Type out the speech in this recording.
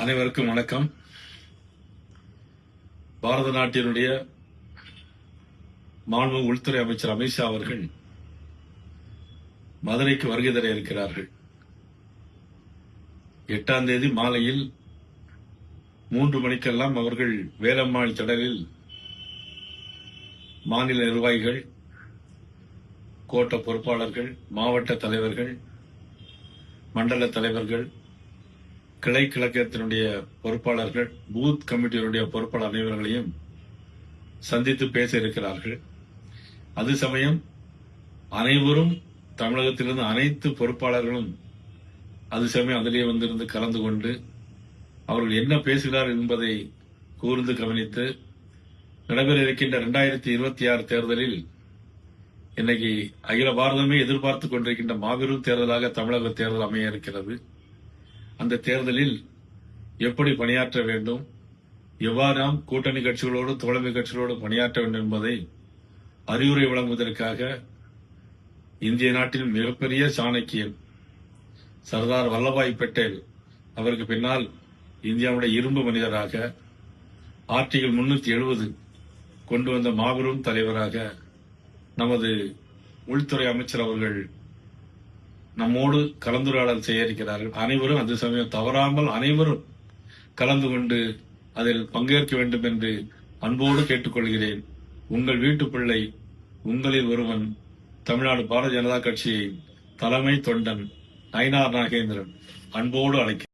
அனைவருக்கும் வணக்கம். பாரத நாட்டினுடைய மாண்பு உள்துறை அமைச்சர் அமித்ஷா அவர்கள் மதுரைக்கு வருகை தர இருக்கிறார்கள். 8ஆம் தேதி மாலையில் 3 மணிக்கெல்லாம் அவர்கள் வேலம்மாள் திடலில் மாநில நிர்வாகிகள், கோட்ட பொறுப்பாளர்கள், மாவட்ட தலைவர்கள், மண்டல தலைவர்கள், கிளை கழகத்தினுடைய பொறுப்பாளர்கள், பூத் கமிட்டியினுடைய பொறுப்பாளர் அனைவர்களையும் சந்தித்து பேச இருக்கிறார்கள். அது சமயம் அனைவரும் தமிழகத்திலிருந்து அனைத்து பொறுப்பாளர்களும் அது சமயம் அதிலே வந்திருந்து கலந்து கொண்டு அவர்கள் என்ன பேசுகிறார் என்பதை கூர்ந்து கவனித்து நடைபெற இருக்கின்ற 2026 தேர்தலில் இன்னைக்கு அகில பாரதமே எதிர்பார்த்துக் கொண்டிருக்கின்ற மாபெரும் தேர்தலாக தமிழக தேர்தல் அமைய இருக்கிறது. அந்த தேர்தலில் எப்படி பணியாற்ற வேண்டும், எவ்வாறு நாம் கூட்டணி கட்சிகளோடு தோழமை கட்சிகளோடு பணியாற்ற வேண்டும் என்பதை அறிவுரை வழங்குவதற்காக இந்திய நாட்டின் மிகப்பெரிய சாணக்கியன் சர்தார் வல்லபாய் பட்டேல் அவருக்கு பின்னால் இந்தியாவுடைய இரும்பு மனிதராக ஆர்டிகல் 370 கொண்டு வந்த மாபெரும் தலைவராக நமது உள்துறை அமைச்சர் அவர்கள் நம்மோடு கலந்துரையாடல் செய்ய இருக்கிறார்கள். அனைவரும் அது சமயம் தவறாமல் அனைவரும் கலந்து கொண்டு அதில் பங்கேற்க வேண்டும் என்று அன்போடு கேட்டுக்கொள்கிறேன். உங்கள் வீட்டு பிள்ளை, உங்களில் ஒருவன், தமிழ்நாடு பாரதிய ஜனதா கட்சியை தலைமை தொண்டன் நயினார் நாகேந்திரன் அன்போடு அழைக்கிறேன்.